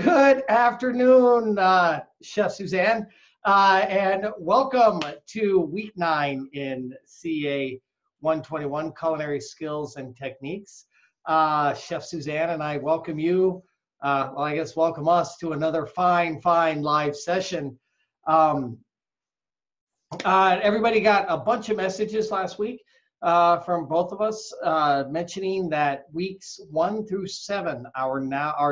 Good afternoon, Chef Suzanne, and welcome to week 9 in CA 121, Culinary Skills and Techniques. Chef Suzanne and I welcome you, welcome us to another fine live session. Everybody got a bunch of messages last week from both of us mentioning that weeks 1 through 7 are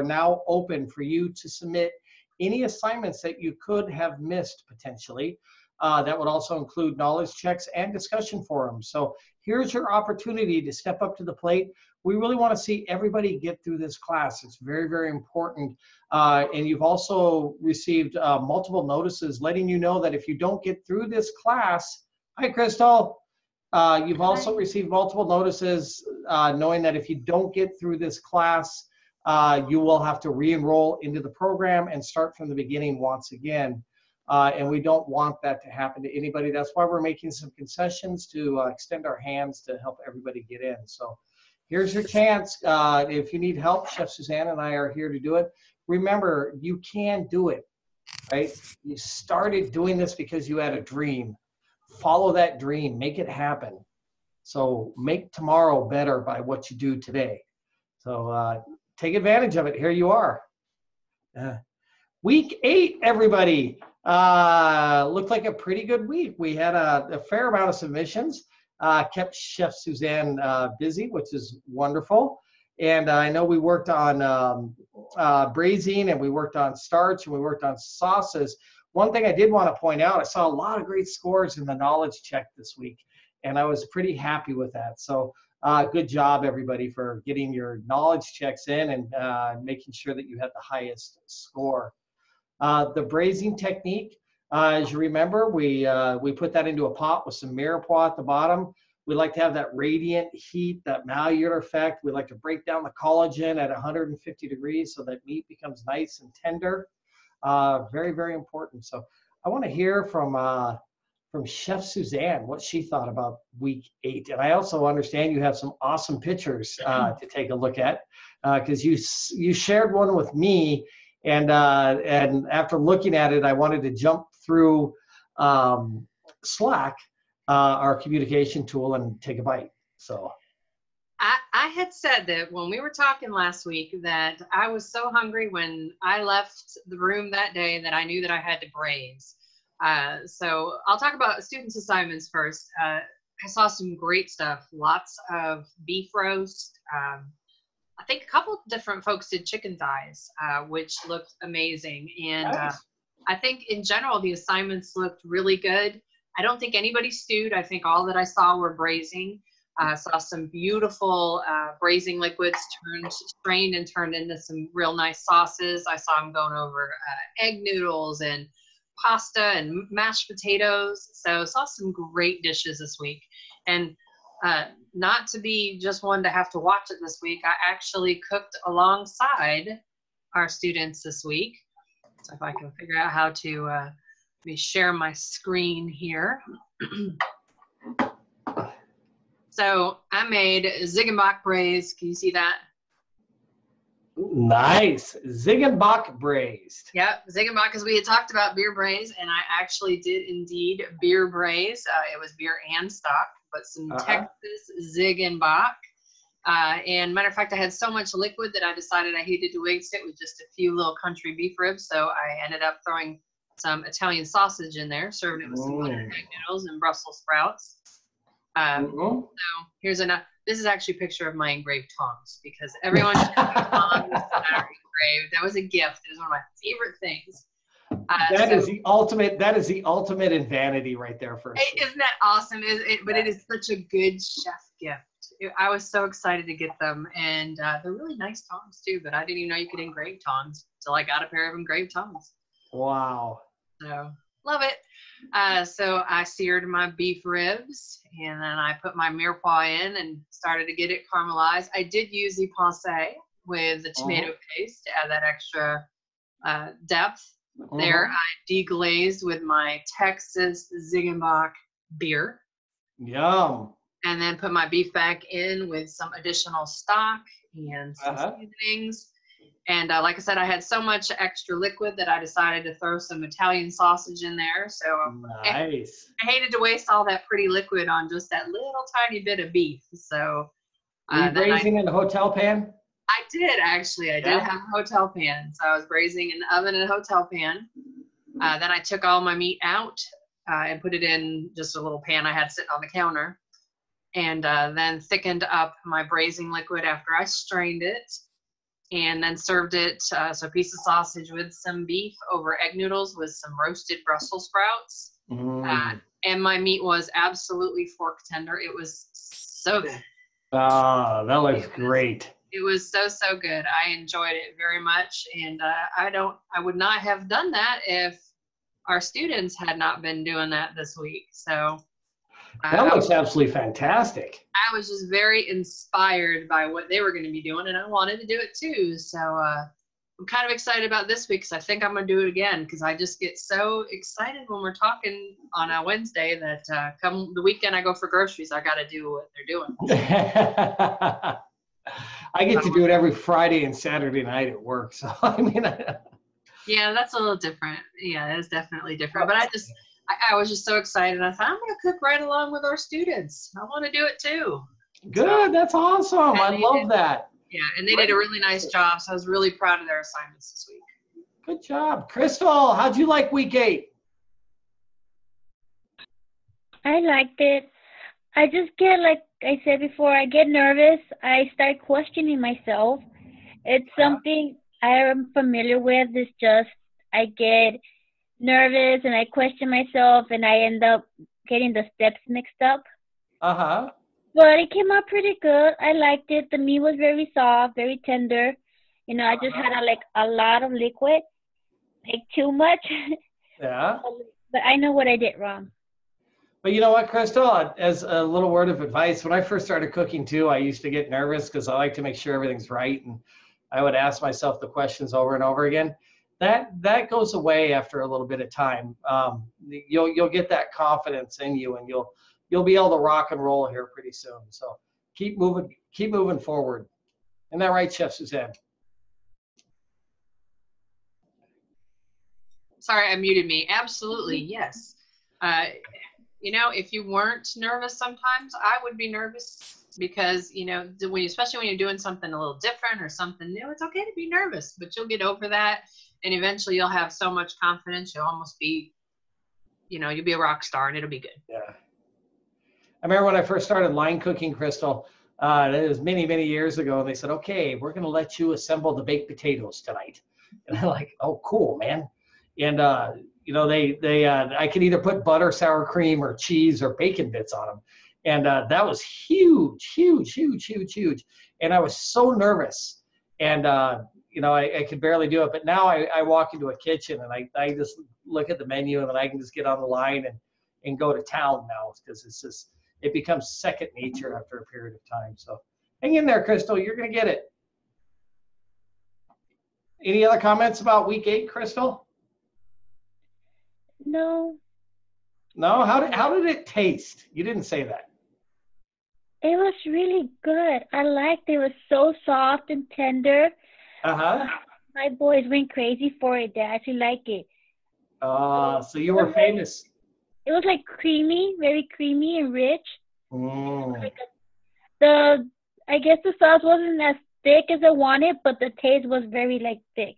now open for you to submit any assignments that you could have missed potentially. That would also include knowledge checks and discussion forums. So here's your opportunity to step up to the plate. We really want to see everybody get through this class. It's very important. And you've also received multiple notices letting you know that if you don't get through this class, hi Crystal, you've also received multiple notices knowing that if you don't get through this class, you will have to re-enroll into the program and start from the beginning once again. And we don't want that to happen to anybody. That's why we're making some concessions to extend our hands to help everybody get in. So here's your chance. If you need help, Chef Suzanne and I are here to do it. Remember, you can do it, right? You started doing this because you had a dream. Follow that dream, make it happen. So make tomorrow better by what you do today. So take advantage of it. Here you are. Week 8, everybody. Looked like a pretty good week. We had a fair amount of submissions. Kept Chef Suzanne busy, which is wonderful. And I know we worked on braising, and we worked on starch, and we worked on sauces. One thing I did want to point out, I saw a lot of great scores in the knowledge check this week, and I was pretty happy with that. So good job, everybody, for getting your knowledge checks in and making sure that you had the highest score. The braising technique, as you remember, we put that into a pot with some mirepoix at the bottom. We like to have that radiant heat, that Maillard effect. We like to break down the collagen at 150 degrees so that meat becomes nice and tender. Very important. So I want to hear from Chef Suzanne what she thought about week 8. And I also understand you have some awesome pictures to take a look at because you shared one with me. And after looking at it, I wanted to jump through Slack, our communication tool, and take a bite. So I had said that when we were talking last week that I was so hungry when I left the room that day that I knew that I had to braise. So I'll talk about students' assignments first. I saw some great stuff, lots of beef roast. I think a couple different folks did chicken thighs, which looked amazing. And nice. I think in general, the assignments looked really good. I don't think anybody stewed. I think all that I saw were braising. Saw some beautiful braising liquids strained and turned into some real nice sauces. I saw them going over egg noodles and pasta and mashed potatoes. So saw some great dishes this week. And not to be just one to have to watch it this week, I actually cooked alongside our students this week. So if I can figure out how to let me share my screen here. So I made Ziegenbach braised. Can you see that? Nice. Ziegenbach braised. Yep, Ziegenbach, because we had talked about beer braise, and I actually did indeed beer braise. It was beer and stock, but some Texas Ziegenbach. And matter of fact, I had so much liquid that I decided I hated to waste it with just a few little country beef ribs. So I ended up throwing some Italian sausage in there, serving it with some buttered egg noodles and Brussels sprouts. So here's this is actually a picture of my engraved tongs because everyone should have tongs that are engraved. That was a gift. It was one of my favorite things. That is the ultimate in vanity right there for us. Isn't that awesome? But it is such a good chef gift. I was so excited to get them, and they're really nice tongs too, but I didn't even know you could engrave tongs until I got a pair of engraved tongs. Wow. So love it. So I seared my beef ribs, and then I put my mirepoix in and started to get it caramelized. I did use the pensée with the tomato paste to add that extra depth. There I deglazed with my Texas Ziegenbach beer. Yum. And then put my beef back in with some additional stock and some seasonings. And like I said, I had so much extra liquid that I decided to throw some Italian sausage in there. So Nice. I hated to waste all that pretty liquid on just that little tiny bit of beef. So Were you then braising in a hotel pan? I did actually. I did have a hotel pan. So I was braising in the oven in a hotel pan. Then I took all my meat out and put it in just a little pan I had sitting on the counter. And then thickened up my braising liquid after I strained it. And then served it, so a piece of sausage with some beef over egg noodles with some roasted Brussels sprouts. And my meat was absolutely fork tender. It was so good. Ah, that looks great. It was so, so good. I enjoyed it very much. And I would not have done that if our students had not been doing that this week. So that looks absolutely fantastic. I was just very inspired by what they were going to be doing, and I wanted to do it too. So I'm kind of excited about this week because I think I'm going to do it again because I just get so excited when we're talking on a Wednesday that come the weekend I go for groceries, I got to do what they're doing. I get to do it every Friday and Saturday night at work. So, I mean, yeah, that's a little different. Yeah, it's definitely different. But I was just so excited. I thought, I'm going to cook right along with our students. I want to do it too. Good. So, that's awesome. I love that. Yeah, and they did a really nice job. So I was really proud of their assignments this week. Good job. Crystal, how'd you like week 8? I liked it. I just get, like I said before, I get nervous. I start questioning myself. It's something I am familiar with. It's just I get nervous and I question myself and I end up getting the steps mixed up. But it came out pretty good. I liked it. The meat was very soft, very tender. You know, I just had a lot of liquid, like too much. Yeah. But I know what I did wrong. But you know what, Crystal, as a little word of advice, when I first started cooking too, I used to get nervous because I like to make sure everything's right. And I would ask myself the questions over and over again. That goes away after a little bit of time. You'll get that confidence in you, and you'll be able to rock and roll here pretty soon. So keep moving forward. Isn't that right, Chef Suzanne? Sorry, I muted me. Absolutely, yes. You know, if you weren't nervous sometimes, I would be nervous because, you know, especially when you're doing something a little different or something new, it's okay to be nervous, but you'll get over that. And eventually you'll have so much confidence, you'll almost be, you know, you'll be a rock star and it'll be good. Yeah. I remember when I first started line cooking, Crystal, it was many, many years ago, and they said, okay, we're going to let you assemble the baked potatoes tonight. And I'm like, oh, cool, man. And, you know, I could either put butter, sour cream, or cheese or bacon bits on them. And that was huge, huge, huge, huge, huge. And I was so nervous. And, you know, I could barely do it. But now I walk into a kitchen and I just look at the menu and then I can just get on the line and go to town now because it becomes second nature after a period of time. So hang in there, Crystal. You're going to get it. Any other comments about week 8, Crystal? No. No? How did it taste? You didn't say that. It was really good. I liked it. It was so soft and tender. My boys went crazy for it. They actually like it. So you were famous. It was like creamy, very creamy and rich. Like I guess the sauce wasn't as thick as I wanted, but the taste was very thick.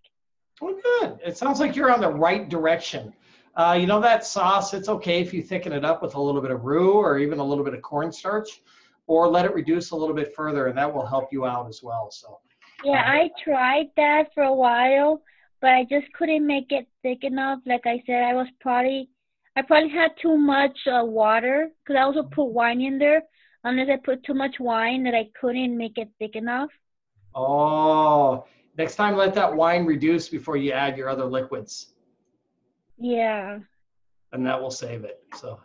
Oh, good. It sounds like you're on the right direction. You know that sauce, it's okay if you thicken it up with a little bit of roux or even a little bit of cornstarch, or let it reduce a little bit further, and that will help you out as well. So. Yeah, I tried that for a while, but I just couldn't make it thick enough. Like I said, I probably had too much water because I also put wine in there. Unless I put too much wine that I couldn't make it thick enough. Oh, next time let that wine reduce before you add your other liquids. Yeah. And that will save it. So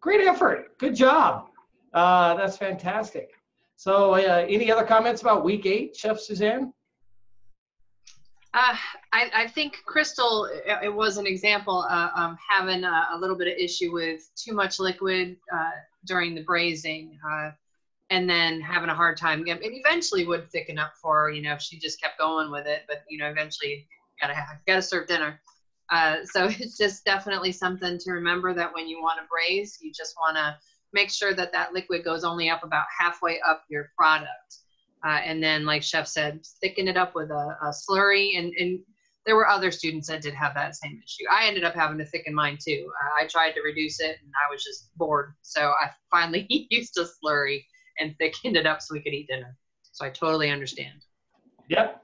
great effort. Good job. That's fantastic. So any other comments about week 8, Chef Suzanne? I think Crystal, it was an example of having a little bit of issue with too much liquid during the braising. and then having a hard time. It eventually would thicken up for her, if she just kept going with it. But eventually, gotta serve dinner. So it's just definitely something to remember, that when you want to braise, you just want to make sure that that liquid goes only up about halfway up your product. And then, like Chef said, thicken it up with a slurry. And there were other students that did have that same issue. I ended up having to thicken mine too. I tried to reduce it and I was just bored. So I finally used a slurry and thickened it up so we could eat dinner. So I totally understand. Yep.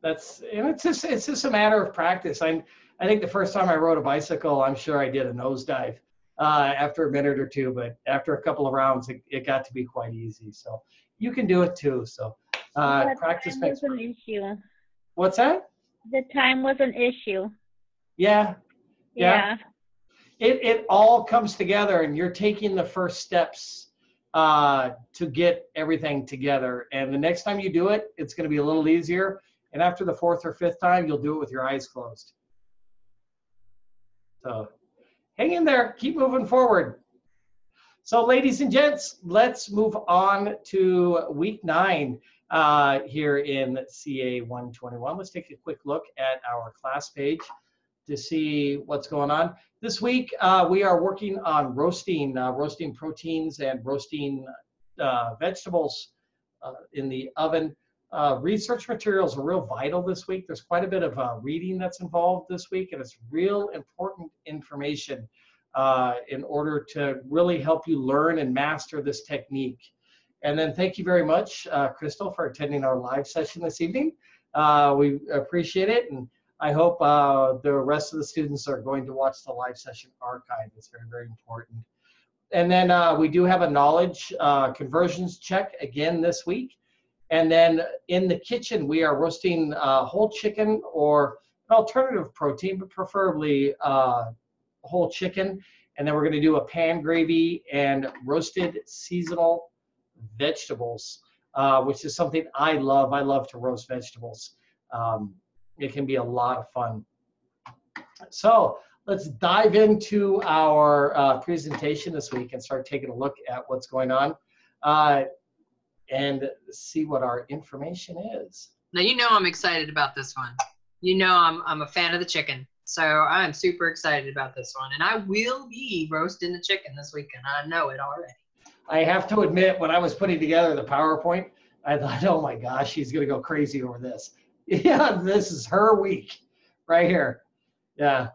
It's just a matter of practice. I think the first time I rode a bicycle, I'm sure I did a nosedive after a minute or two, but after a couple of rounds, it got to be quite easy. So you can do it too. So practice makes. An issue. What's that? The time was an issue. Yeah. It all comes together, and you're taking the first steps to get everything together. And the next time you do it, it's going to be a little easier. And after the fourth or fifth time, you'll do it with your eyes closed. So hang in there, keep moving forward. So ladies and gents, let's move on to week 9 here in CA 121. Let's take a quick look at our class page to see what's going on. This week, we are working on roasting proteins and roasting vegetables in the oven. Research materials are real vital this week. There's quite a bit of reading that's involved this week, and it's real important information in order to really help you learn and master this technique. And then thank you very much, Crystal, for attending our live session this evening. We appreciate it, and I hope the rest of the students are going to watch the live session archive. It's very, very important. And then we do have a knowledge conversions check again this week. And then in the kitchen, we are roasting whole chicken or an alternative protein, but preferably whole chicken. And then we're going to do a pan gravy and roasted seasonal vegetables, which is something I love. I love to roast vegetables. It can be a lot of fun. So let's dive into our presentation this week and start taking a look at what's going on. And see what our information is. Now, I'm excited about this one. I'm a fan of the chicken. So I'm super excited about this one. And I will be roasting the chicken this weekend. I know it already. I have to admit, when I was putting together the PowerPoint, I thought, oh my gosh, she's going to go crazy over this. Yeah, this is her week right here. Yeah.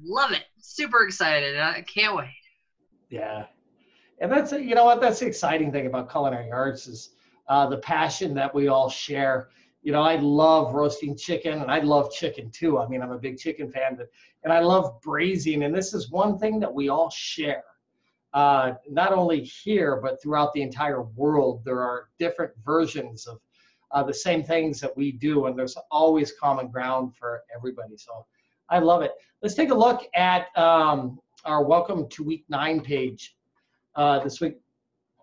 Love it. Super excited. I can't wait. Yeah. And that's, that's the exciting thing about culinary arts is the passion that we all share. I love roasting chicken, and I love chicken too. I mean, I'm a big chicken fan, and I love braising. And this is one thing that we all share. Not only here, but throughout the entire world, there are different versions of the same things that we do, and there's always common ground for everybody. So I love it. Let's take a look at our Welcome to Week 9 page this week.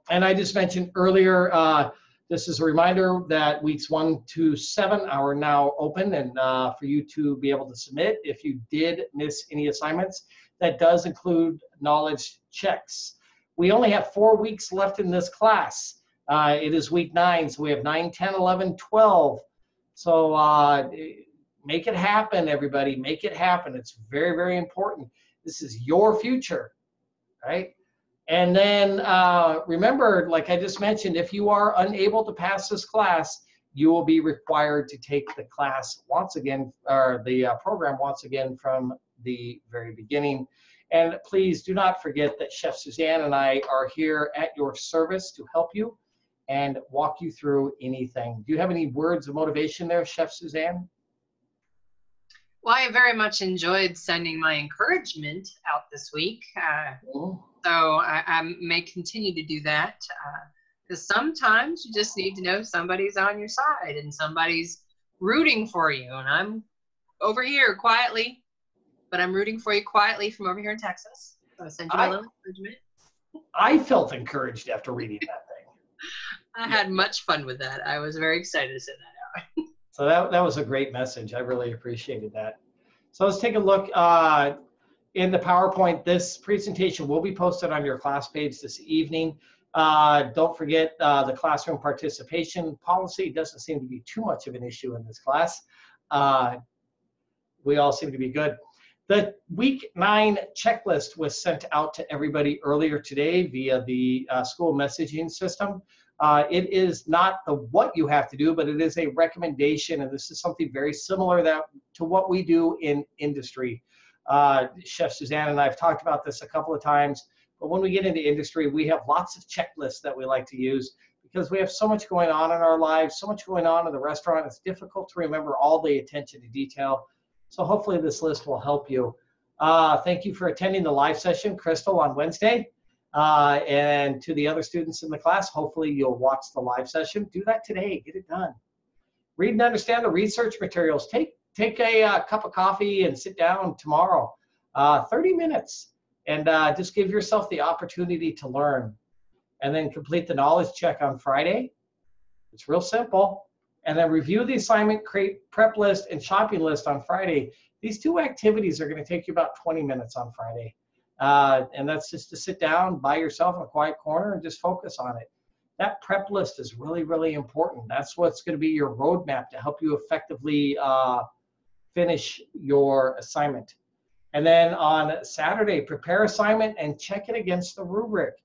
And I just mentioned earlier, this is a reminder that weeks 1 to 7 are now open, and for you to be able to submit if you did miss any assignments. That does include knowledge checks. We only have 4 weeks left in this class. It is week 9, so we have 9, 10, 11, 12. So make it happen, everybody. Make it happen. It's very, very important. This is your future, right? And then remember, like I just mentioned, if you are unable to pass this class, you will be required to take the class once again, or the program once again from the very beginning. And please do not forget that Chef Suzanne and I are here at your service to help you and walk you through anything. Do you have any words of motivation there, Chef Suzanne? Well, I very much enjoyed sending my encouragement out this week. So I may continue to do that because sometimes you just need to know somebody's on your side and somebody's rooting for you. And I'm over here quietly, but I'm rooting for you quietly from over here in Texas. So I send you a little encouragement. I felt encouraged after reading that thing. I had much fun with that. I was very excited to send that out. So that was a great message. I really appreciated that. So let's take a look in the PowerPoint. This presentation will be posted on your class page this evening. Don't forget the classroom participation policy. Doesn't seem to be too much of an issue in this class. We all seem to be good. The week 9 checklist was sent out to everybody earlier today via the school messaging system. It is not the what you have to do, but it is a recommendation, and this is something very similar to what we do in industry. Chef Suzanne and I have talked about this a couple of times, but when we get into industry, we have lots of checklists that we like to use because we have so much going on in our lives, so much going on in the restaurant. It's difficult to remember all the attention to detail. So hopefully this list will help you. Thank you for attending the live session, Crystal, on Wednesday. And to the other students in the class, hopefully you'll watch the live session. Do that today, get it done. Read and understand the research materials. Take a cup of coffee and sit down tomorrow, 30 minutes, and just give yourself the opportunity to learn. And then complete the knowledge check on Friday. It's real simple. And then review the assignment, create prep list and shopping list on Friday. These 2 activities are going to take you about 20 minutes on Friday. And that's just to sit down by yourself in a quiet corner and just focus on it. That prep list is really, really important. That's what's going to be your roadmap to help you effectively finish your assignment. And then on Saturday, prepare assignment and check it against the rubric.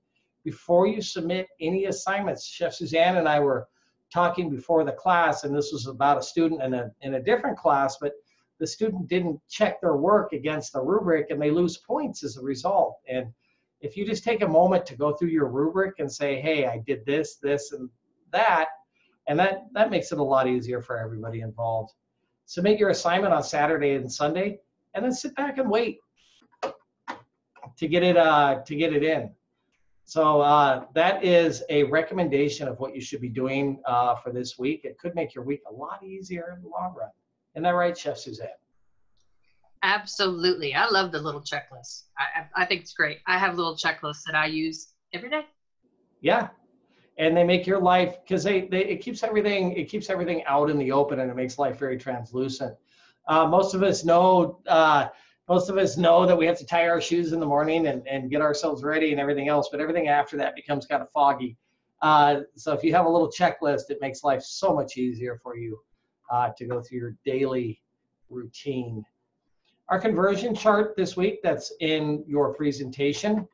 Before you submit any assignments, Chef Suzanne and I were talking before the class, and this was about a student in a different class, but the student didn't check their work against the rubric and they lose points as a result. And if you just take a moment to go through your rubric and say, hey, I did this, this, and that makes it a lot easier for everybody involved. Submit your assignment on Saturday and Sunday, and then sit back and wait to get it in. So that is a recommendation of what you should be doing for this week. It could make your week a lot easier in the long run. Isn't that right, Chef Suzanne? Absolutely. I love the little checklist. I think it's great. I have little checklists that I use every day. Yeah, and they make your life, because it keeps everything out in the open, and it makes life very translucent. Most of us know that we have to tie our shoes in the morning and get ourselves ready and everything else, but everything after that becomes kind of foggy. So if you have a little checklist, it makes life so much easier for you to go through your daily routine. Our conversion chart this week that's in your presentation.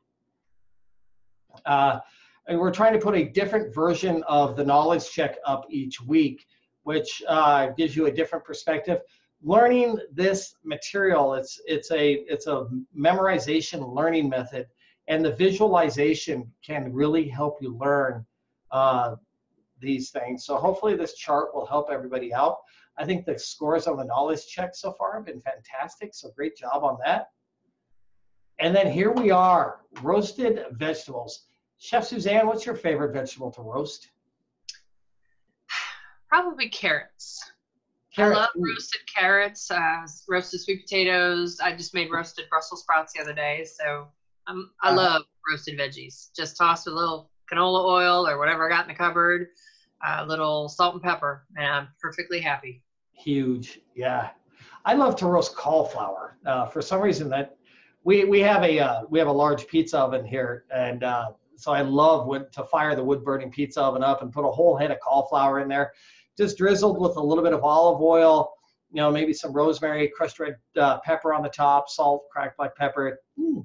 And we're trying to put a different version of the knowledge check up each week, which gives you a different perspective. Learning this material, it's a memorization learning method, and the visualization can really help you learn these things. So hopefully this chart will help everybody out. I think the scores on the knowledge check so far have been fantastic, so great job on that. And then here we are, roasted vegetables. Chef Suzanne, what's your favorite vegetable to roast? Probably carrots. I love roasted carrots, roasted sweet potatoes. I just made roasted Brussels sprouts the other day, so I love roasted veggies. Just toss a little canola oil or whatever I got in the cupboard, a little salt and pepper, and I'm perfectly happy. Huge, yeah. I love to roast cauliflower. For some reason, that we have a large pizza oven here, and so I love to fire the wood-burning pizza oven up and put a whole head of cauliflower in there, just drizzled with a little bit of olive oil, maybe some rosemary, crushed red pepper on the top, salt, cracked black pepper.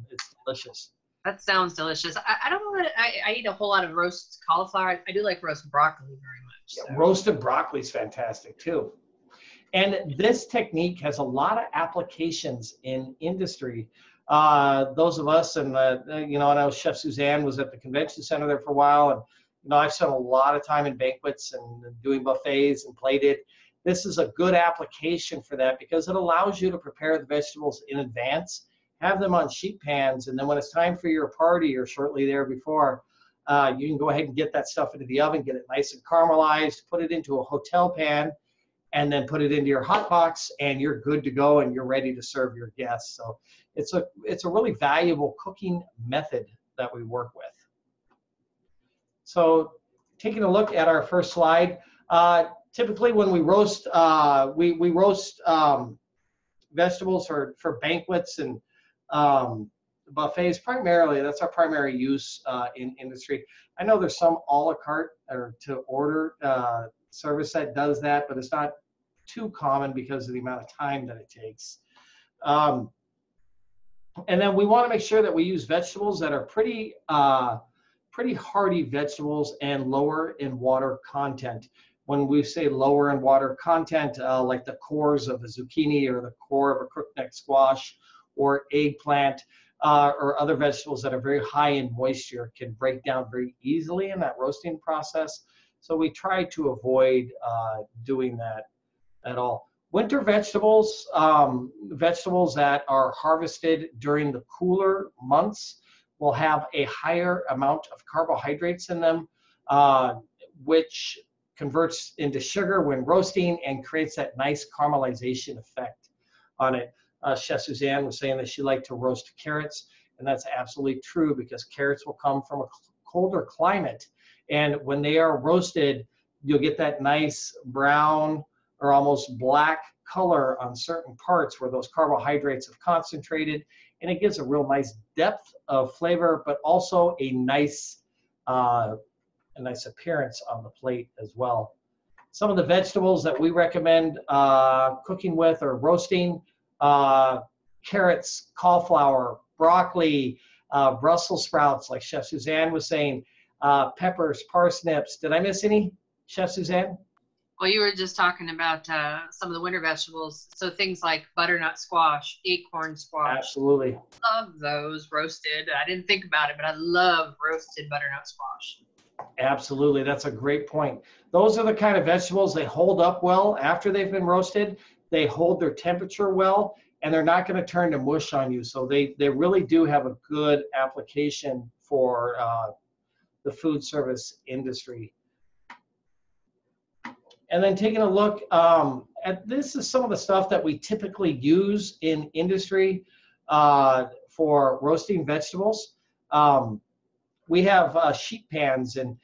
It's delicious. That sounds delicious. I don't know that I eat a whole lot of roast cauliflower. I do like roast broccoli very much. So. Yeah, roasted broccoli is fantastic too. And this technique has a lot of applications in industry. Those of us, and I know Chef Suzanne was at the convention center there for a while, and I've spent a lot of time in banquets and doing buffets and plated. This is a good application for that because it allows you to prepare the vegetables in advance, have them on sheet pans, and then when it's time for your party or shortly there before, you can go ahead and get that stuff into the oven, get it nice and caramelized, put it into a hotel pan, and then put it into your hot box, and you're good to go and you're ready to serve your guests. So it's a really valuable cooking method that we work with. So taking a look at our first slide, typically when we roast, we roast vegetables for banquets and buffets primarily. That's our primary use in industry. I know there's some a la carte or to order service that does that, but it's not too common because of the amount of time that it takes. And then we want to make sure that we use vegetables that are pretty hardy vegetables and lower in water content. When we say lower in water content, like the cores of a zucchini or the core of a crookneck squash or eggplant or other vegetables that are very high in moisture can break down very easily in that roasting process. So we try to avoid doing that at all. Winter vegetables, vegetables that are harvested during the cooler months will have a higher amount of carbohydrates in them, which converts into sugar when roasting and creates that nice caramelization effect on it. Chef Suzanne was saying that she liked to roast carrots, and that's absolutely true because carrots will come from a colder climate. And when they are roasted, you'll get that nice brown or almost black color on certain parts where those carbohydrates have concentrated, and it gives a real nice depth of flavor, but also a nice appearance on the plate as well. Some of the vegetables that we recommend cooking with or roasting: carrots, cauliflower, broccoli, Brussels sprouts, like Chef Suzanne was saying, peppers, parsnips. Did I miss any, Chef Suzanne? Well, you were just talking about some of the winter vegetables. So things like butternut squash, acorn squash. Absolutely. Love those roasted. I didn't think about it, but I love roasted butternut squash. Absolutely. That's a great point. Those are the kind of vegetables, they hold up well after they've been roasted. They hold their temperature well, and they're not going to turn to mush on you. So they really do have a good application for the food service industry. And then taking a look at this is some of the stuff that we typically use in industry for roasting vegetables. We have sheet pans, and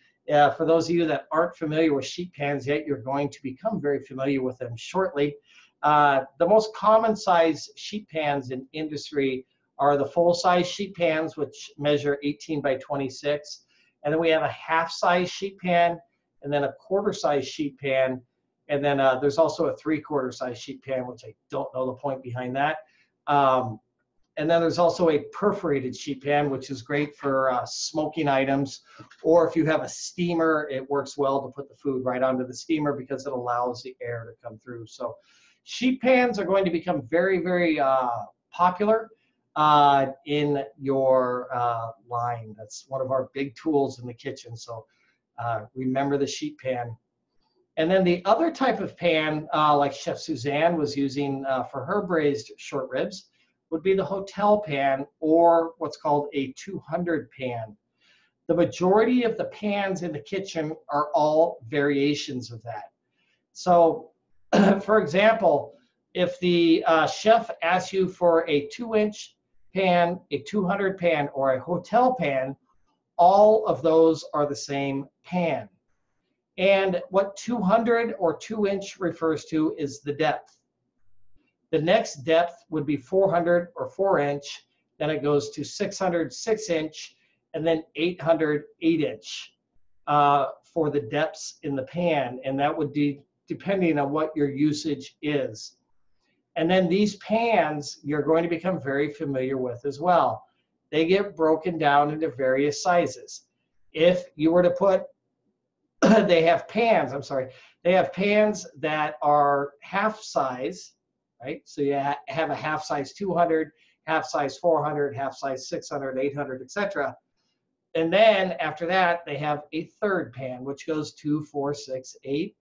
for those of you that aren't familiar with sheet pans yet, you're going to become very familiar with them shortly. The most common size sheet pans in industry are the full-size sheet pans, which measure 18 by 26. And then we have a half-size sheet pan, and then a quarter-size sheet pan, and then there's also a three-quarter size sheet pan, which I don't know the point behind that. And then there's also a perforated sheet pan, which is great for smoking items, or if you have a steamer, it works well to put the food right onto the steamer because it allows the air to come through. So sheet pans are going to become very, very popular in your line. That's one of our big tools in the kitchen. So remember the sheet pan. And then the other type of pan, like Chef Suzanne was using for her braised short ribs, would be the hotel pan, or what's called a 200 pan. The majority of the pans in the kitchen are all variations of that. So, for example, if the chef asks you for a 2-inch pan, a 200 pan, or a hotel pan, all of those are the same pan. And what 200 or 2-inch refers to is the depth. The next depth would be 400 or 4-inch, then it goes to 600 6-inch, and then 800 8-inch for the depths in the pan, and that would be depending on what your usage is. And then these pans you're going to become very familiar with as well. They get broken down into various sizes. If you were to put, they have pans that are half size, right? So you have a half size 200, half size 400, half size 600, 800, etc. And then after that, they have a third pan, which goes 2, 4, 6, 8.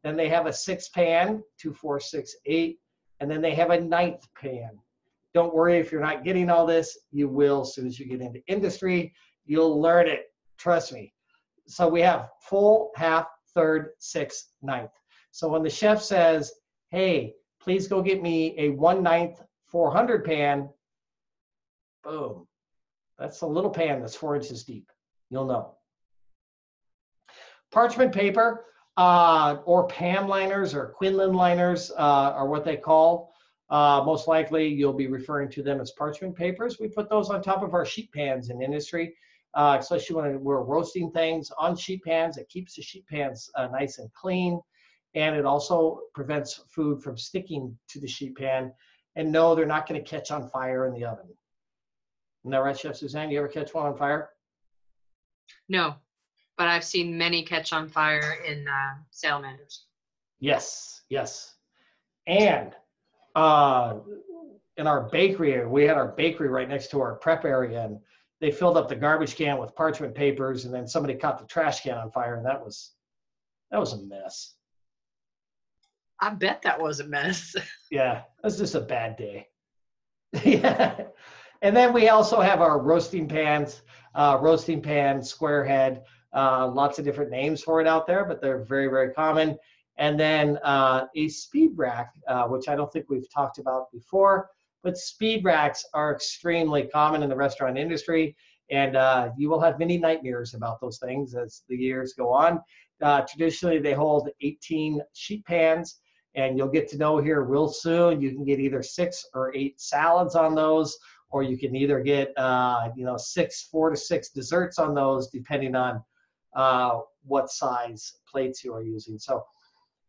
Then they have a 6 pan, 2, 4, 6, 8. And then they have a 9th pan. Don't worry if you're not getting all this, you will as soon as you get into industry. You'll learn it, trust me. So we have full, half, third, 6th, 9th. So when the chef says, hey, please go get me a 1/9 400 pan, boom. That's a little pan that's 4 inches deep. You'll know. Parchment paper or PAM liners or Quinlan liners are what they call Most likely you'll be referring to them as parchment papers. We put those on top of our sheet pans in industry, especially when we're roasting things on sheet pans. It keeps the sheet pans nice and clean, and it also prevents food from sticking to the sheet pan. And no, they're not going to catch on fire in the oven. Isn't that right, Chef Suzanne? You ever catch one on fire? No, but I've seen many catch on fire in salamanders. Yes, yes. And in our bakery, we had our bakery right next to our prep area, and they filled up the garbage can with parchment papers, and then somebody caught the trash can on fire, and that was a mess. I bet that was a mess. Yeah, it was just a bad day. Yeah. And then we also have our roasting pans, square head, lots of different names for it out there, but they're very, very common. And then a speed rack, which I don't think we've talked about before, but speed racks are extremely common in the restaurant industry, and you will have many nightmares about those things as the years go on. Traditionally, they hold 18 sheet pans, and you'll get to know here real soon. You can get either 6 or 8 salads on those, or you can either get 4 to 6 desserts on those, depending on what size plates you are using. So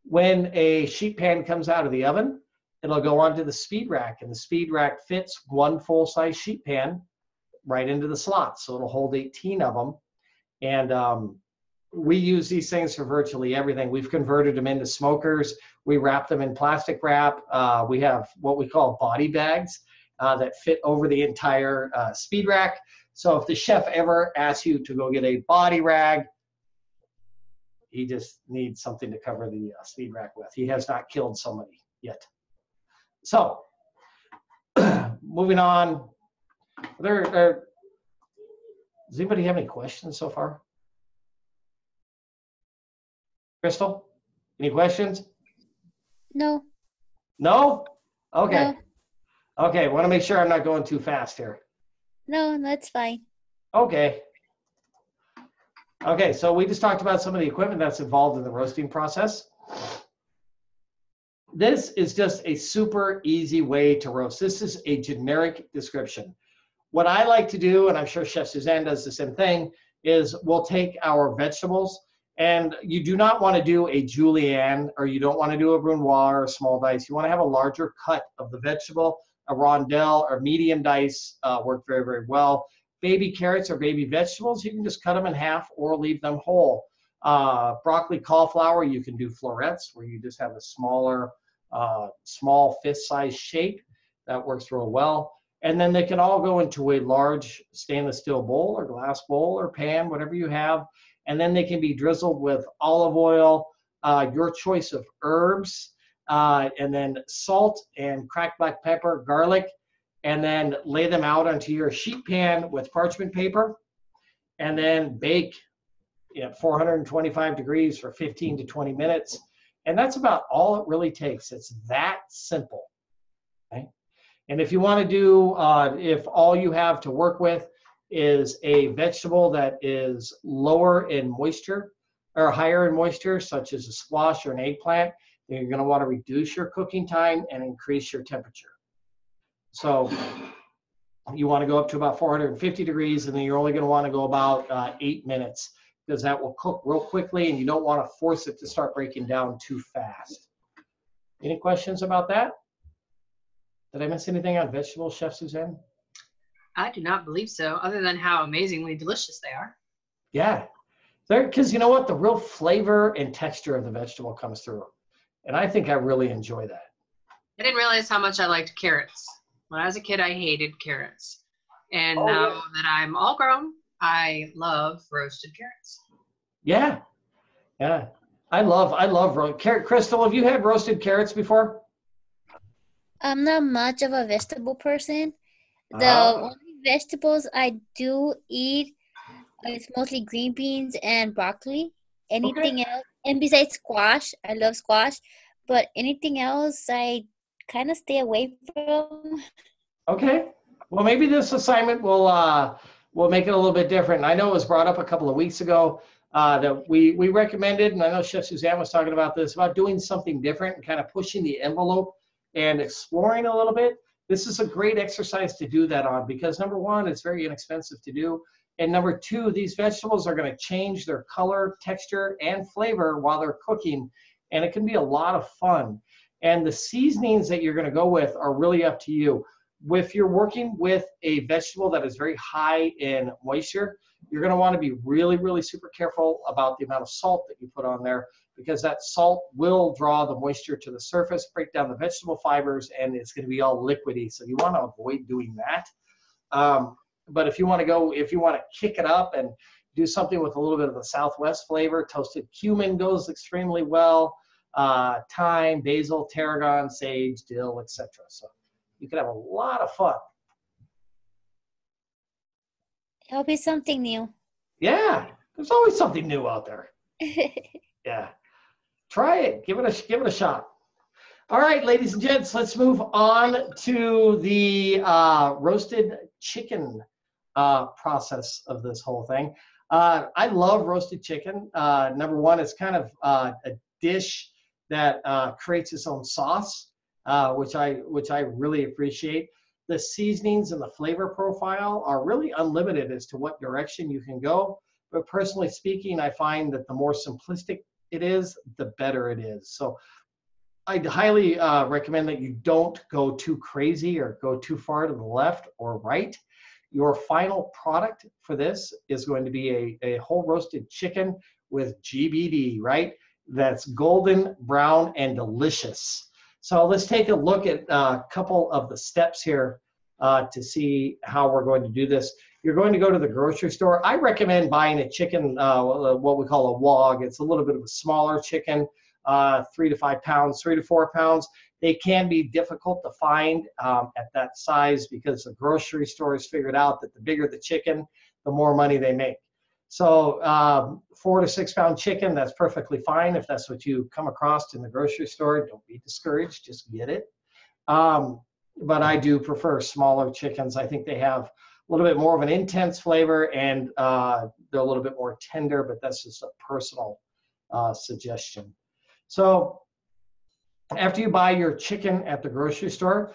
when a sheet pan comes out of the oven, it'll go onto the speed rack, and the speed rack fits one full-size sheet pan right into the slot. So it'll hold 18 of them. And we use these things for virtually everything. We've converted them into smokers. We wrap them in plastic wrap. We have what we call body bags that fit over the entire speed rack. So if the chef ever asks you to go get a body rag, he just needs something to cover the speed rack with. He has not killed somebody yet. So moving on, does anybody have any questions so far? Crystal, any questions? No. No? Okay. No. Okay, want to make sure I'm not going too fast here. No, that's fine. Okay. Okay, so we just talked about some of the equipment that's involved in the roasting process. This is just a super easy way to roast. This is a generic description. What I like to do, and I'm sure Chef Suzanne does the same thing, is we'll take our vegetables, and you do not want to do a julienne, or you don't want to do a brunoise or a small dice. You want to have a larger cut of the vegetable. A rondelle or medium dice work very, very well. Baby carrots or baby vegetables, you can just cut them in half or leave them whole. Broccoli, cauliflower, you can do florets where you just have a smaller, small fist-sized shape. That works real well. And then they can all go into a large stainless steel bowl or glass bowl or pan, whatever you have. And then they can be drizzled with olive oil, your choice of herbs, and then salt and cracked black pepper, garlic, and then lay them out onto your sheet pan with parchment paper, and then bake at 425 degrees for 15 to 20 minutes. And that's about all it really takes. It's that simple. Okay? And if you want to do, if all you have to work with is a vegetable that is lower in moisture or higher in moisture, such as a squash or an eggplant, then you're going to want to reduce your cooking time and increase your temperature. So you want to go up to about 450 degrees, and then you're only going to want to go about 8 minutes, because that will cook real quickly, and you don't want to force it to start breaking down too fast. Any questions about that? Did I miss anything on vegetables, Chef Suzanne? I do not believe so, other than how amazingly delicious they are. Yeah, because you know what? The real flavor and texture of the vegetable comes through. And I think I really enjoy that. I didn't realize how much I liked carrots. When I was a kid, I hated carrots. And now that I'm all grown, I love roasted carrots. Yeah, yeah. I love carrot. Crystal, have you had roasted carrots before? I'm not much of a vegetable person. The only vegetables I do eat is mostly green beans and broccoli. Anything else, and besides squash, I love squash, but anything else I kind of stay away from. Okay. Well, maybe this assignment will make it a little bit different. I know it was brought up a couple of weeks ago that we recommended, and I know Chef Suzanne was talking about this, about doing something different and kind of pushing the envelope and exploring a little bit, this is a great exercise to do that on, because number one, it's very inexpensive to do. And number two, these vegetables are going to change their color, texture, and flavor while they're cooking. And it can be a lot of fun. And the seasonings that you're going to go with are really up to you. If you're working with a vegetable that is very high in moisture, you're going to want to be really, really super careful about the amount of salt that you put on there, because that salt will draw the moisture to the surface, break down the vegetable fibers, and it's going to be all liquidy. So you want to avoid doing that. But if you want to kick it up and do something with a little bit of the Southwest flavor, toasted cumin goes extremely well. Thyme, basil, tarragon, sage, dill, etc. So you can have a lot of fun. It'll be something new. Yeah, there's always something new out there. Yeah, try it. Give it a shot. All right, ladies and gents, let's move on to the roasted chicken process of this whole thing. I love roasted chicken. Number one, it's kind of a dish that creates its own sauce, which I really appreciate. The seasonings and the flavor profile are really unlimited as to what direction you can go. But personally speaking, I find that the more simplistic it is, the better it is. So I'd highly recommend that you don't go too crazy or go too far to the left or right. Your final product for this is going to be a whole roasted chicken with GBD, right? That's golden, brown, and delicious. So let's take a look at a couple of the steps here to see how we're going to do this. You're going to go to the grocery store. I recommend buying a chicken, what we call a wog. It's a little bit of a smaller chicken, 3 to 5 pounds, 3 to 4 pounds. They can be difficult to find at that size, because the grocery store has figured out that the bigger the chicken, the more money they make. So 4 to 6 pound chicken, that's perfectly fine. If that's what you come across in the grocery store, don't be discouraged, just get it. But I do prefer smaller chickens. I think they have a little bit more of an intense flavor, and they're a little bit more tender, but that's just a personal suggestion. So after you buy your chicken at the grocery store,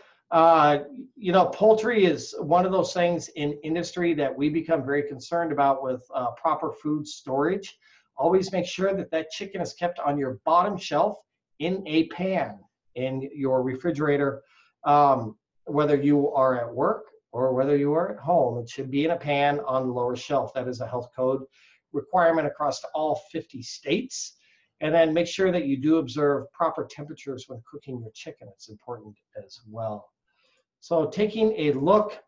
you know, poultry is one of those things in industry that we become very concerned about with proper food storage. Always make sure that that chicken is kept on your bottom shelf in a pan in your refrigerator, whether you are at work or whether you are at home. It should be in a pan on the lower shelf. That is a health code requirement across all 50 states. And then make sure that you do observe proper temperatures when cooking your chicken. It's important as well. So taking a look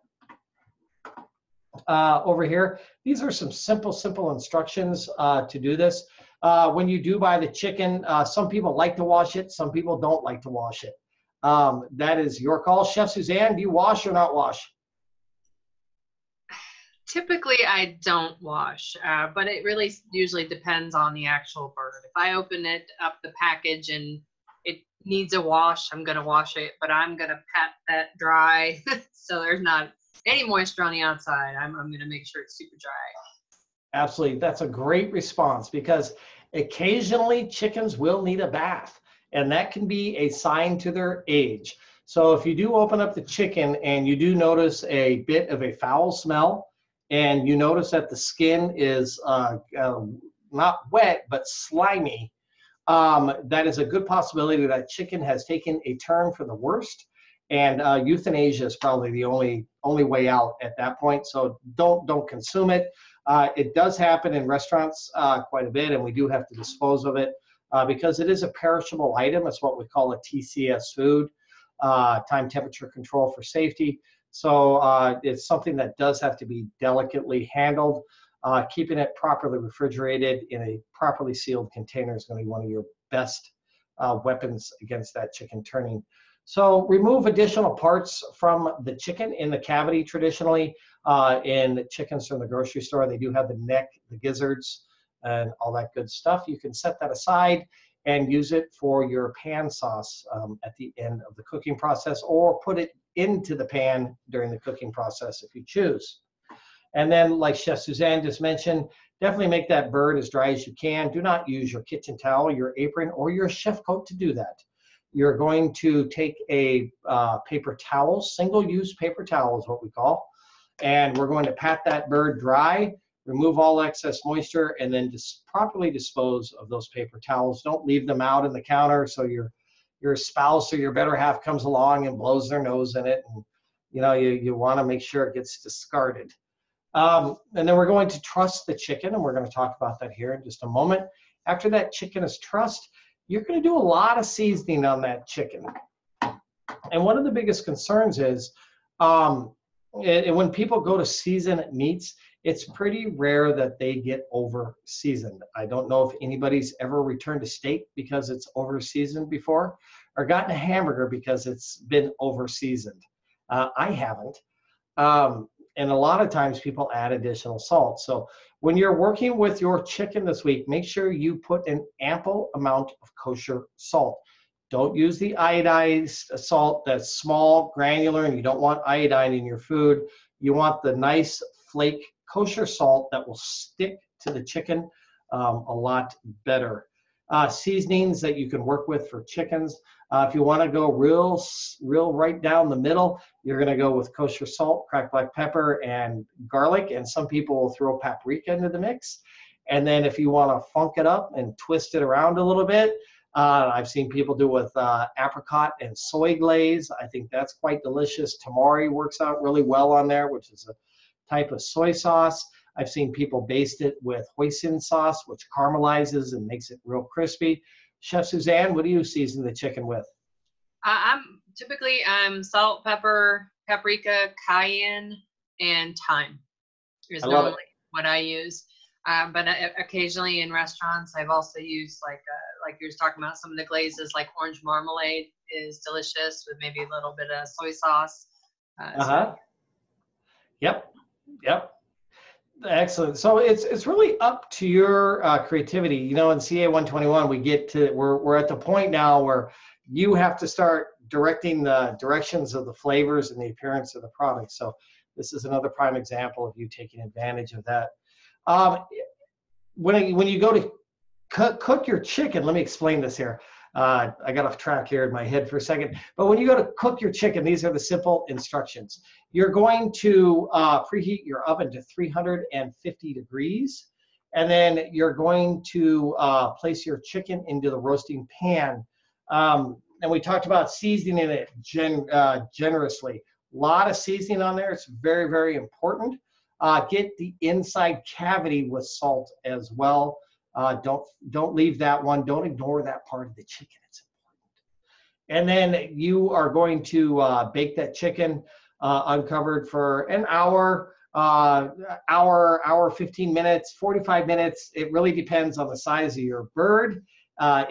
over here, these are some simple instructions to do this. When you do buy the chicken, some people like to wash it, some people don't like to wash it. That is your call. Chef Suzanne, do you wash or not wash? Typically, I don't wash, but it really usually depends on the actual bird. If I open it up, the package, and it needs a wash, I'm going to wash it, but I'm going to pat that dry so there's not any moisture on the outside. I'm going to make sure it's super dry. Absolutely. That's a great response, because occasionally chickens will need a bath, and that can be a sign to their age. So if you do open up the chicken and you do notice a bit of a foul smell, and you notice that the skin is not wet, but slimy, that is a good possibility that chicken has taken a turn for the worst. And euthanasia is probably the only way out at that point. So don't consume it. It does happen in restaurants quite a bit, and we do have to dispose of it because it is a perishable item. It's what we call a TCS food, time temperature control for safety. So it's something that does have to be delicately handled. Keeping it properly refrigerated in a properly sealed container is going to be one of your best weapons against that chicken turning. So remove additional parts from the chicken in the cavity. Traditionally, in chickens from the grocery store, they do have the neck, the gizzards, and all that good stuff. You can set that aside and use it for your pan sauce at the end of the cooking process, or put it into the pan during the cooking process if you choose. And then, like Chef Suzanne just mentioned, definitely make that bird as dry as you can. Do not use your kitchen towel, your apron, or your chef coat to do that. you're going to take a paper towel, single-use paper towel is what we call, and we're going to pat that bird dry, remove all excess moisture, and then just properly dispose of those paper towels. Don't leave them out on the counter so your spouse or your better half comes along and blows their nose in it, and you want to make sure it gets discarded. And then we're going to truss the chicken, and we're going to talk about that here in just a moment. After that chicken is trussed, you're going to do a lot of seasoning on that chicken. And one of the biggest concerns is when people go to season meats, it's pretty rare that they get over seasoned. I don't know if anybody's ever returned a steak because it's over seasoned before, or gotten a hamburger because it's been over seasoned. I haven't. And a lot of times people add additional salt. So when you're working with your chicken this week, make sure you put an ample amount of kosher salt. Don't use the iodized salt that's small, granular, and you don't want iodine in your food. You want the nice flake kosher salt that will stick to the chicken a lot better. Seasonings that you can work with for chickens. If you want to go real right down the middle, you're going to go with kosher salt, cracked black pepper, and garlic. And some people will throw paprika into the mix. And then if you want to funk it up and twist it around a little bit, I've seen people do with apricot and soy glaze. I think that's quite delicious. Tamari works out really well on there, which is a type of soy sauce. I've seen people baste it with hoisin sauce, which caramelizes and makes it real crispy. Chef Suzanne, what do you season the chicken with? I'm typically salt, pepper, paprika, cayenne, and thyme is normally what I use. But occasionally in restaurants, I've also used like you were talking about, some of the glazes, like orange marmalade is delicious with maybe a little bit of soy sauce. Yep. Excellent. So it's really up to your creativity. In CA 121, we're at the point now where you have to start directing the directions of the flavors and the appearance of the product. So this is another prime example of you taking advantage of that. When you go to cook your chicken, let me explain this here. I got off track here in my head for a second. But when you go to cook your chicken, these are the simple instructions. You're going to preheat your oven to 350 degrees. And then you're going to place your chicken into the roasting pan. And we talked about seasoning it generously. A lot of seasoning on there. It's very, very important. Get the inside cavity with salt as well. Don't leave that one. Don't ignore that part of the chicken. It's important. And then you are going to bake that chicken uncovered for an hour, 15 minutes, 45 minutes. It really depends on the size of your bird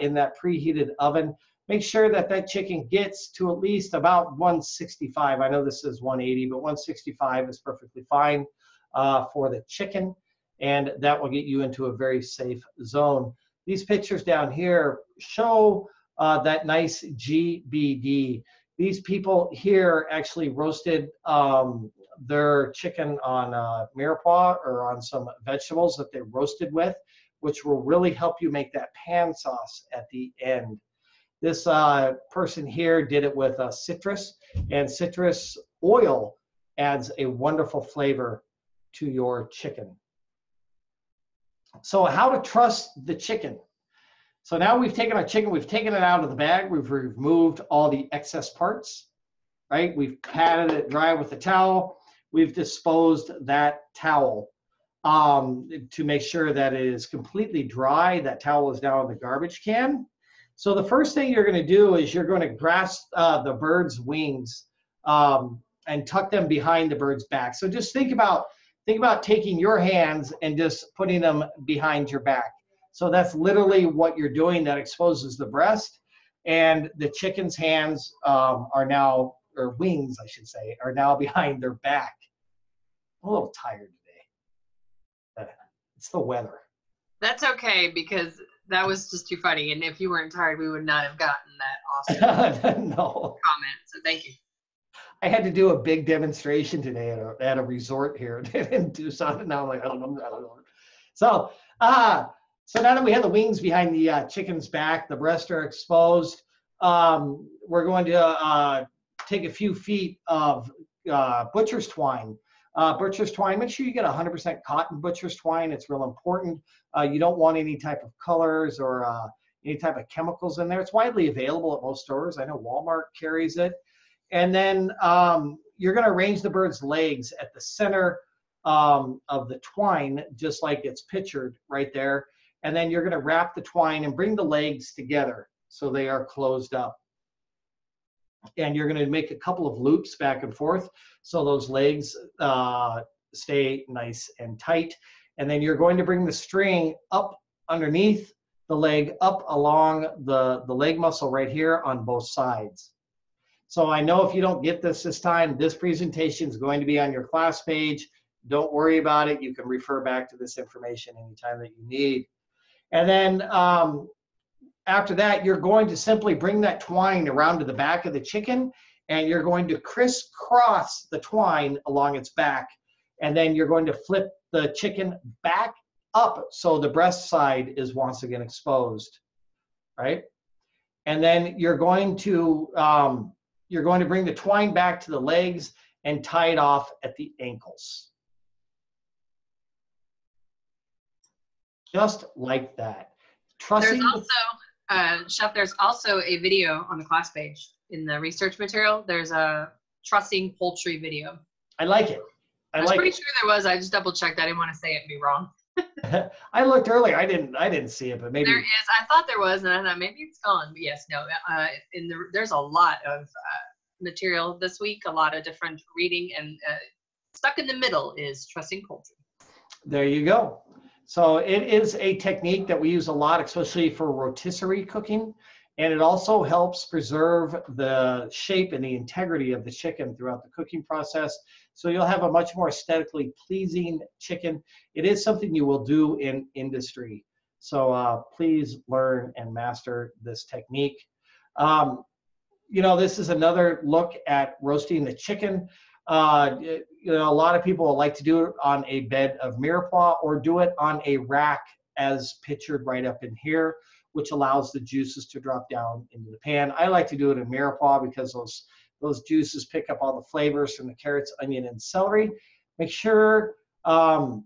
in that preheated oven. Make sure that chicken gets to at least about 165. I know this is 180, but 165 is perfectly fine for the chicken. And that will get you into a very safe zone. These pictures down here show that nice GBD. These people here actually roasted their chicken on mirepoix or on some vegetables that they roasted with, which will really help you make that pan sauce at the end. This person here did it with citrus, and citrus oil adds a wonderful flavor to your chicken. So how to truss the chicken. So now we've taken our chicken, we've taken it out of the bag, we've removed all the excess parts, right? We've patted it dry with a towel. We've disposed that towel to make sure that it is completely dry. That towel is now in the garbage can. So the first thing you're going to do is you're going to grasp the bird's wings and tuck them behind the bird's back. So just think about taking your hands and just putting them behind your back. So that's literally what you're doing. That exposes the breast, and the chicken's hands are now, or wings, I should say, are now behind their back. I'm a little tired today. It's the weather. That's okay, because that was just too funny. And if you weren't tired, we would not have gotten that awesome No. comment. So thank you. I had to do a big demonstration today at a resort here in Tucson, and now I'm like, I don't know. So now that we have the wings behind the chicken's back, the breasts are exposed. we're going to take a few feet of butcher's twine. Butcher's twine, make sure you get 100% cotton butcher's twine. It's real important. You don't want any type of colors or any type of chemicals in there. It's widely available at most stores. I know Walmart carries it. And then you're going to arrange the bird's legs at the center of the twine, just like it's pictured right there. And then you're going to wrap the twine and bring the legs together so they are closed up. And you're going to make a couple of loops back and forth so those legs stay nice and tight. And then you're going to bring the string up underneath the leg, up along the leg muscle right here on both sides. So I know if you don't get this time, this presentation is going to be on your class page. Don't worry about it. You can refer back to this information anytime that you need. And then after that, you're going to simply bring that twine around to the back of the chicken, and you're going to crisscross the twine along its back. And then you're going to flip the chicken back up so the breast side is once again exposed, right? And then you're going to bring the twine back to the legs and tie it off at the ankles. Just like that. There's also, Chef, there's also a video on the class page in the research material. There's a trussing poultry video. I like it. I was pretty sure there was. I just double checked. I didn't want to say it and be wrong. I looked earlier. I didn't see it, but maybe there is. I thought there was, and I thought maybe it's gone. But yes, no. There's a lot of material this week. A lot of different reading, and stuck in the middle is trussing poultry. There you go. So it is a technique that we use a lot, especially for rotisserie cooking, and it also helps preserve the shape and the integrity of the chicken throughout the cooking process. So you'll have a much more aesthetically pleasing chicken. It is something you will do in industry. So please learn and master this technique. This is another look at roasting the chicken. A lot of people like to do it on a bed of mirepoix or do it on a rack as pictured right up in here, which allows the juices to drop down into the pan. I like to do it in mirepoix because those juices pick up all the flavors from the carrots, onion, and celery. Make sure when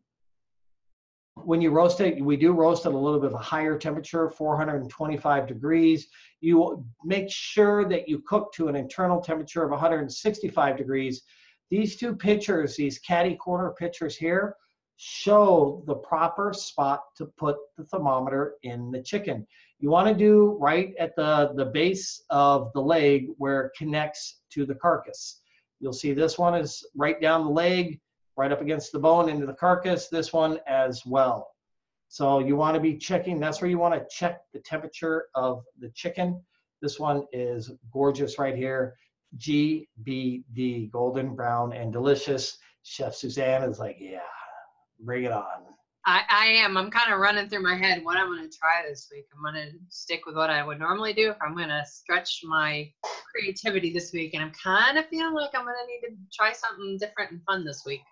you roast it, we do roast at a little bit of a higher temperature, 425 degrees. You make sure that you cook to an internal temperature of 165 degrees. These two pictures, these catty corner pictures here, show the proper spot to put the thermometer in the chicken. You want to do right at the base of the leg where it connects to the carcass. You'll see this one is right down the leg, right up against the bone into the carcass, this one as well. So you want to be checking, that's where you want to check the temperature of the chicken. This one is gorgeous right here. GBD, golden brown and delicious. Chef Suzanne is like, yeah, bring it on. I am. I'm kind of running through my head what I'm going to try this week. I'm going to stick with what I would normally do. I'm going to stretch my creativity this week, and I'm kind of feeling like I'm going to need to try something different and fun this week.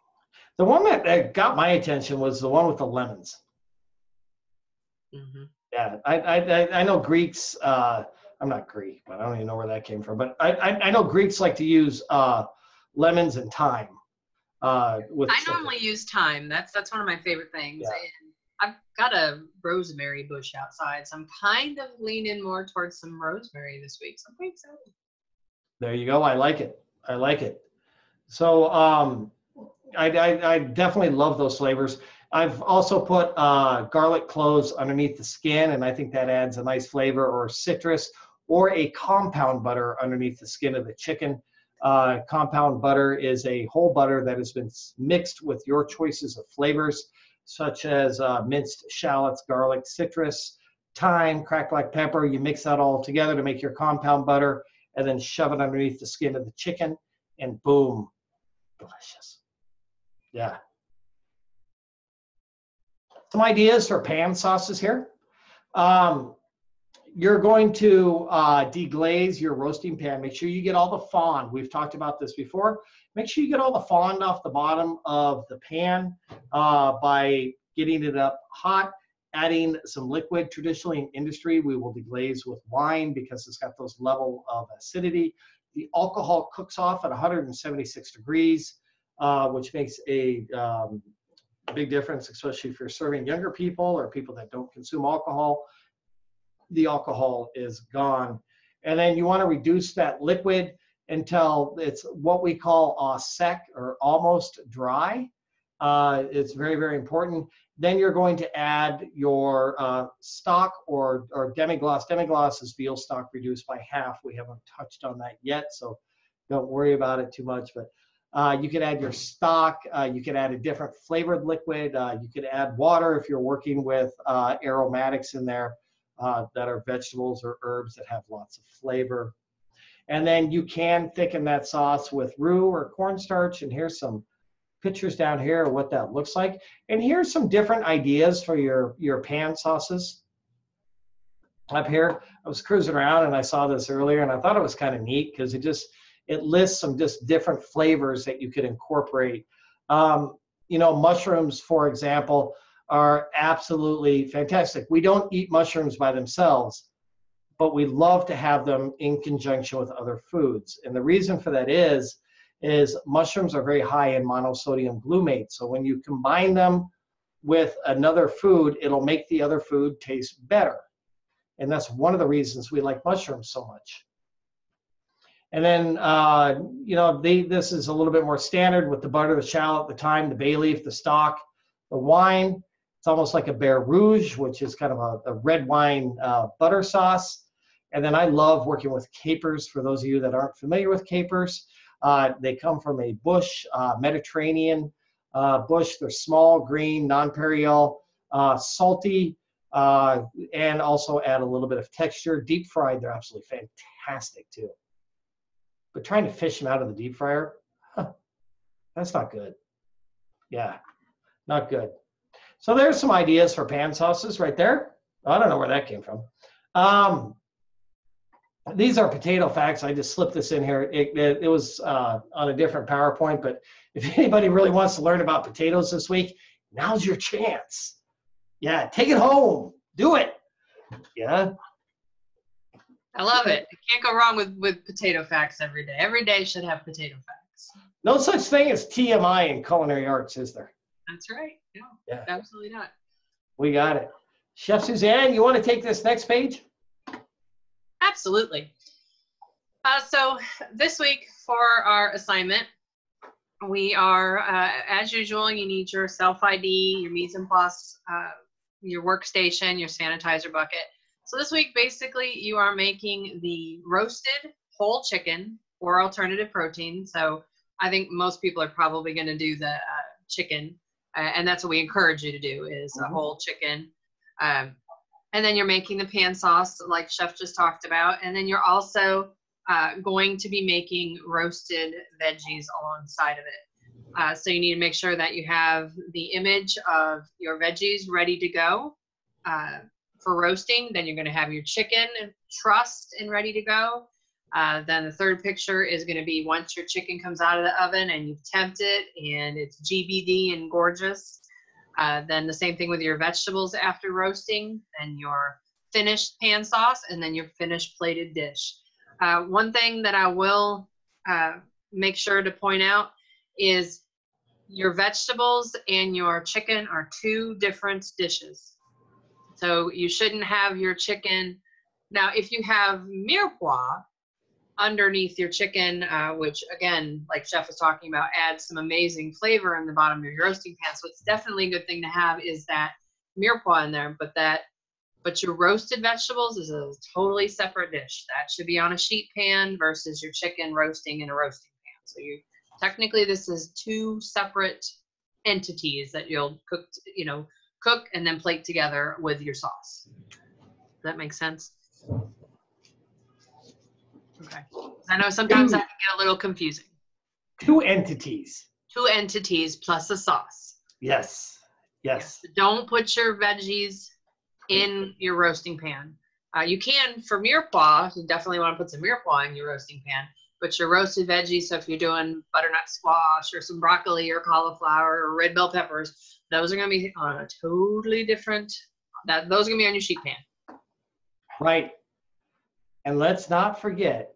The one that got my attention was the one with the lemons. Mm-hmm. Yeah, I know Greeks. I'm not Greek, but I don't even know where that came from. But I know Greeks like to use lemons and thyme. I normally use thyme. That's one of my favorite things. Yeah. And I've got a rosemary bush outside, so I'm kind of leaning more towards some rosemary this week. So I'm pretty excited. There you go. I like it. I like it. So I definitely love those flavors. I've also put garlic cloves underneath the skin, and I think that adds a nice flavor, or citrus, or a compound butter underneath the skin of the chicken. Compound butter is a whole butter that has been mixed with your choices of flavors, such as minced shallots, garlic, citrus, thyme, cracked black pepper. You mix that all together to make your compound butter, and then shove it underneath the skin of the chicken, and boom, delicious. Yeah. Some ideas for pan sauces here. You're going to deglaze your roasting pan. Make sure you get all the fond. We've talked about this before. Make sure you get all the fond off the bottom of the pan by getting it up hot. adding some liquid. Traditionally in industry, we will deglaze with wine because it's got those level of acidity. The alcohol cooks off at 176 degrees, which makes a big difference, especially if you're serving younger people or people that don't consume alcohol. The alcohol is gone. And then you want to reduce that liquid until it's what we call sec, or almost dry. It's very, very important. Then you're going to add your stock or demi-glace. Demi-glace is veal stock reduced by half. We haven't touched on that yet, so don't worry about it too much. But you could add your stock. You could add a different flavored liquid. You could add water if you're working with aromatics in there that are vegetables or herbs that have lots of flavor. And then you can thicken that sauce with roux or cornstarch. And here's some pictures down here of what that looks like. And here's some different ideas for your pan sauces. Up here, I was cruising around and I saw this earlier and I thought it was kind of neat because it lists some just different flavors that you could incorporate. You know, mushrooms, for example, are absolutely fantastic. We don't eat mushrooms by themselves, but we love to have them in conjunction with other foods. And the reason for that is mushrooms are very high in monosodium glutamate. So when you combine them with another food, it'll make the other food taste better. And that's one of the reasons we like mushrooms so much. And then, you know, this is a little bit more standard with the butter, the shallot, the thyme, the bay leaf, the stock, the wine. It's almost like a Bear Rouge, which is kind of a red wine butter sauce. And then I love working with capers. For those of you that aren't familiar with capers, they come from a bush, Mediterranean bush. They're small, green, non-perilleal, salty, and also add a little bit of texture. Deep fried, they're absolutely fantastic too. But trying to fish them out of the deep fryer, that's not good. Yeah, not good. So there's some ideas for pan sauces right there. I don't know where that came from. These are potato facts. I just slipped this in here. It was on a different PowerPoint, but if anybody really wants to learn about potatoes this week, now's your chance. Yeah, take it home. Do it. Yeah. I love it. You can't go wrong with potato facts every day. Every day should have potato facts. No such thing as TMI in culinary arts, is there? That's right. No, Yeah. absolutely not. We got it. Chef Suzanne, you want to take this next page? Absolutely. So this week for our assignment, we are, as usual, you need your self-ID, your mise en place, your workstation, your sanitizer bucket. So this week, basically, you are making the roasted whole chicken or alternative protein. So I think most people are probably going to do the chicken, and that's what we encourage you to do, is a whole chicken. And then you're making the pan sauce like Chef just talked about. And then you're also going to be making roasted veggies alongside of it. So you need to make sure that you have the image of your veggies ready to go for roasting. Then you're going to have your chicken trussed and ready to go. Then the third picture is going to be once your chicken comes out of the oven and you've temped it and it's GBD and gorgeous. Then the same thing with your vegetables after roasting, then your finished pan sauce, and then your finished plated dish. One thing that I will make sure to point out is your vegetables and your chicken are two different dishes. So you shouldn't have your chicken. Now, if you have mirepoix underneath your chicken, which again, like Chef was talking about, adds some amazing flavor in the bottom of your roasting pan. So it's definitely a good thing to have is that mirepoix in there, but your roasted vegetables is a totally separate dish. That should be on a sheet pan versus your chicken roasting in a roasting pan. So technically this is two separate entities that you'll cook and then plate together with your sauce. Does that make sense? Okay. I know sometimes that can get a little confusing. Two entities. Two entities plus a sauce. Yes. Yes. Don't put your veggies in your roasting pan. You can, for mirepoix, you definitely want to put some mirepoix in your roasting pan, but your roasted veggies, so if you're doing butternut squash or some broccoli or cauliflower or red bell peppers, those are going to be on a totally different Those are gonna be on your sheet pan. Right. And let's not forget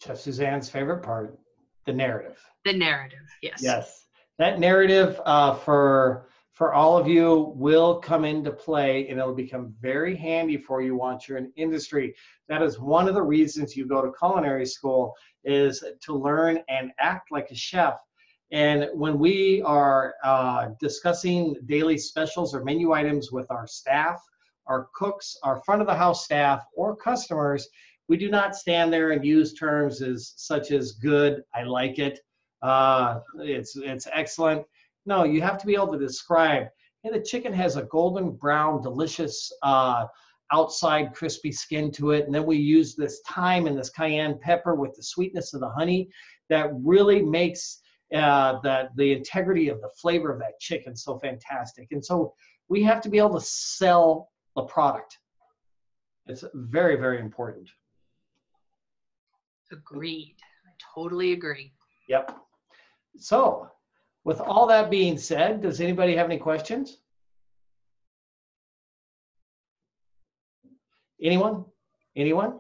Chef Suzanne's favorite part, the narrative. The narrative, yes. Yes, that narrative for all of you will come into play, and it'll become very handy for you once you're in industry. That is one of the reasons you go to culinary school, is to learn and act like a chef. And when we are discussing daily specials or menu items with our staff, our cooks, our front of the house staff, or customers, we do not stand there and use terms such as good, I like it, it's excellent. No, you have to be able to describe, hey, the chicken has a golden brown, delicious outside crispy skin to it. And then we use this thyme and this cayenne pepper with the sweetness of the honey that really makes the integrity of the flavor of that chicken so fantastic. And so we have to be able to sell the product. It's very, very important. Agreed. I totally agree. Yep. So with all that being said, does anybody have any questions? Anyone? Anyone?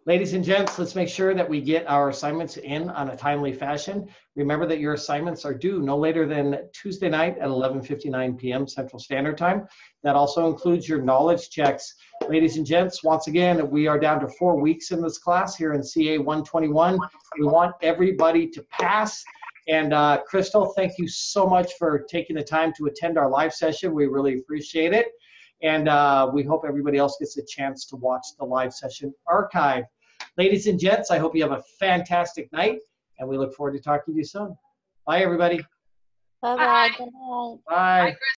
Ladies and gents, let's make sure that we get our assignments in on a timely fashion. Remember that your assignments are due no later than Tuesday night at 11:59 p.m. Central Standard Time. That also includes your knowledge checks. Ladies and gents, once again, we are down to 4 weeks in this class here in CA 121. We want everybody to pass. And Crystal, thank you so much for taking the time to attend our live session. We really appreciate it. And we hope everybody else gets a chance to watch the live session archive. Ladies and gents, I hope you have a fantastic night, and we look forward to talking to you soon. Bye, everybody. Bye-bye. Good night. Bye. Bye, Chris.